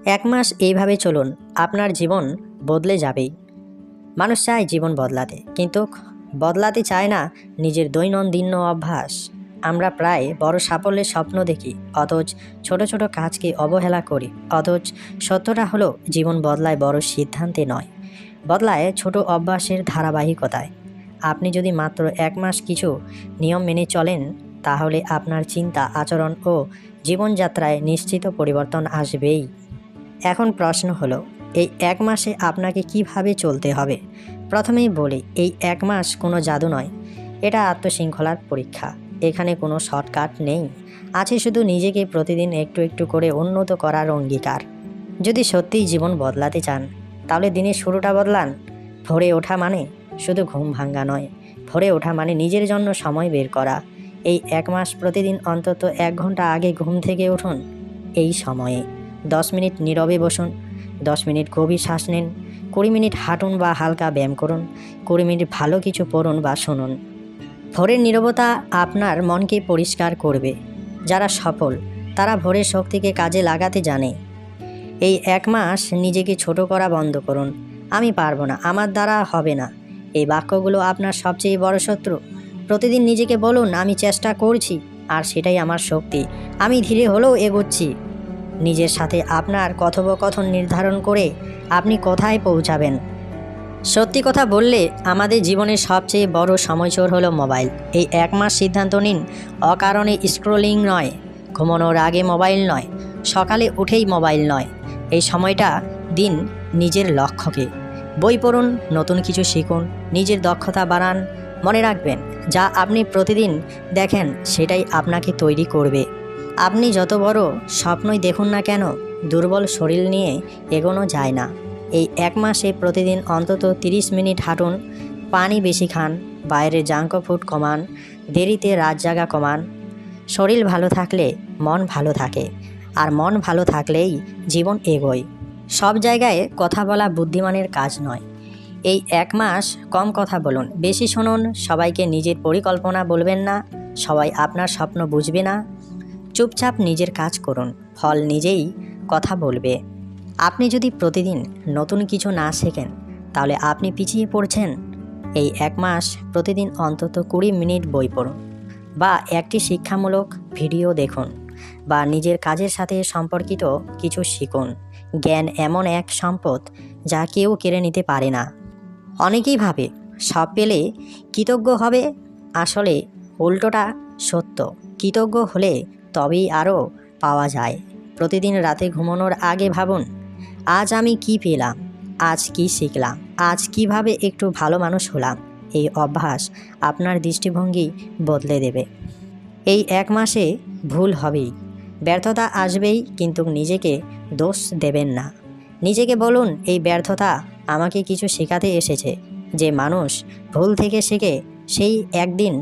এক মাস এইভাবে চলুন, আপনার জীবন বদলে যাবেই। মানুষ চায় জীবন বদলাতে, কিন্তু বদলাতে চায় না নিজের দৈনন্দিন অভ্যাস। আমরা প্রায় বড় সাফল্যের স্বপ্ন দেখি, অথচ ছোট ছোট কাজকে অবহেলা করি। অথচ সত্যটা হলো, জীবন বদলায় বড় সিদ্ধান্তে নয়, বদলায় ছোট অভ্যাসের ধারাবাহিকতায়। আপনি যদি মাত্র এক মাস কিছু নিয়ম মেনে চলেন, তাহলে আপনার চিন্তা, আচরণ ও জীবনযাত্রায় নিশ্চিত পরিবর্তন আসবেই। এখন প্রশ্ন হলো, এই এক মাসে আপনাকে কিভাবে চলতে হবে? প্রথমেই বলি, এই এক মাস কোনো জাদু নয়, এটা আত্মশৃঙ্খলার পরীক্ষা। এখানে কোনো শর্টকাট নেই, আছে শুধু নিজেকে প্রতিদিন একটু একটু করে উন্নত করার অঙ্গীকার। যদি সত্যিই জীবন বদলাতে চান, তাহলে দিনের শুরুটা বদলান। ভোরে ওঠা মানে শুধু ঘুম ভাঙ্গা নয়, ভোরে ওঠা মানে নিজের জন্য সময় বের করা। এই এক মাস প্রতিদিন অন্তত 1 ঘন্টা আগে ঘুম থেকে উঠুন। এই সময়ে 10 মিনিট নীরবে বসুন, 10 মিনিট গভীর শ্বাস নিন, 20 মিনিট হাঁটুন বা হালকা ব্যায়াম করুন, 20 মিনিট ভালো কিছু পড়ুন বা শুনুন। ভোরের নীরবতা আপনার মনকে পরিষ্কার করবে। যারা সফল, তারা ভোরের শক্তিকে কাজে লাগাতে জানে। এই এক মাস নিজেকে ছোট করা বন্ধ করুন। আমি পারবো না, আমার দ্বারা হবে না, এই বাক্যগুলো আপনার সবচেয়ে বড় শত্রু। প্রতিদিন নিজেকে বলুন, আমি চেষ্টা করছি, আর সেটাই আমার শক্তি, আমি ধীরে হলেও এগোচ্ছি। নিজের সাথে আপনার কথোপকথন নির্ধারণ করে আপনি কোথায় পৌঁছাবেন। সত্যি কথা বললে, আমাদের জীবনের সবচেয়ে বড় সময়চোর হলো মোবাইল। এই এক মাস সিদ্ধান্ত নিন, অকারণে স্ক্রলিং নয়, ঘুমানোর আগে মোবাইল নয়, সকালে উঠেই মোবাইল নয়। এই সময়টা দিন নিজের লক্ষ্যকে। বই পড়ুন, নতুন কিছু শিখুন, নিজের দক্ষতা বাড়ান। মনে রাখবেন, যা আপনি প্রতিদিন দেখেন, সেটাই আপনাকে তৈরি করবে। আপনি যত বড় স্বপ্নই দেখুন না কেন, দুর্বল শরীর নিয়ে এগোনো যায় না। এই এক মাসে প্রতিদিন অন্তত 30 মিনিট হাঁটুন, পানি বেশি খান, বাইরের জাঙ্ক ফুড কমান, দেরিতে রাত জাগা কমান। শরীর ভালো থাকলে মন ভালো থাকে, আর মন ভালো থাকলেই জীবন এগোয়। সব জায়গায় কথা বলা বুদ্ধিমানের কাজ নয়। এই এক মাস কম কথা বলুন, বেশি শুনুন। সবাইকে নিজের পরিকল্পনা বলবেন না, সবাই আপনার স্বপ্ন বুঝবে না। চুপচাপ নিজের কাজ করুন, ফল নিজেই কথা বলবে। আপনি যদি প্রতিদিন নতুন কিছু না শেখেন, তাহলে আপনি পিছিয়ে পড়ছেন। এই এক মাস প্রতিদিন অন্তত 20 মিনিট বই পড়ুন, বা একটি শিক্ষামূলক ভিডিও দেখুন, বা নিজের কাজের সাথে সম্পর্কিত কিছু শিখুন। জ্ঞান এমন এক সম্পদ যা কেউ কেড়ে নিতে পারে না। অনেকেই ভাবে সব পেলে কৃতজ্ঞ হবে, আসলে উল্টোটা সত্য। কৃতজ্ঞ হলে তবেই আরও পাওয়া যায়। প্রতিদিন রাতে ঘুমানোর আগে ভাবুন, আজ আমি কি পেলাম, আজ কি শিখলাম, আজ কিভাবে একটু ভালো মানুষ হলাম। এই অভ্যাস আপনার দৃষ্টিভঙ্গি বদলে দেবে। এই এক মাসে ভুল হবেই, ব্যর্থতা আসবেই, কিন্তু নিজেকে দোষ দেবেন না। নিজেকে বলুন, এই ব্যর্থতা আমাকে কিছু শেখাতে এসেছে। যে মানুষ ভুল থেকে শেখে, সেই একদিন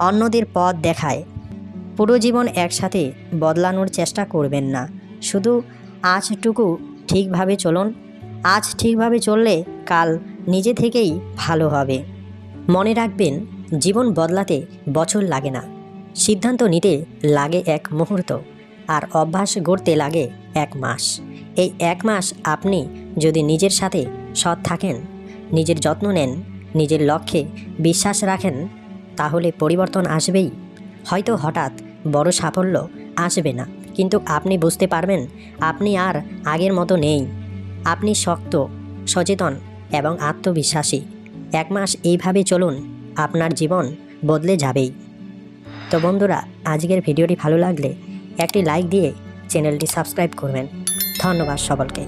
অন্যদের পথ দেখায়। পুরো জীবন একসাথে বদলানোর চেষ্টা করবেন না, শুধু আজটুকু ঠিকভাবে চলুন। আজ ঠিকভাবে চললে কাল নিজে থেকেই ভালো হবে। মনে রাখবেন, জীবন বদলাতে বছর লাগে না, সিদ্ধান্ত নিতে লাগে এক মুহূর্ত, আর অভ্যাস গড়তে লাগে এক মাস। এই এক মাস আপনি যদি নিজের সাথে সৎ থাকেন, নিজের যত্ন নেন, নিজের লক্ষ্যে বিশ্বাস রাখেন, তাহলে পরিবর্তন আসবেই। হয়তো হঠাৎ বড় সাফল্য আসবে না, কিন্তু আপনি বুঝতে পারবেন আপনি আর আগের মতো নেই। আপনি শক্ত, সচেতন এবং আত্মবিশ্বাসী। এক মাস এইভাবে চলুন, আপনার জীবন বদলে যাবেই। তো বন্ধুরা, আজকের ভিডিওটি ভালো লাগলে একটি লাইক দিয়ে চ্যানেলটি সাবস্ক্রাইব করবেন। ধন্যবাদ সকলকে।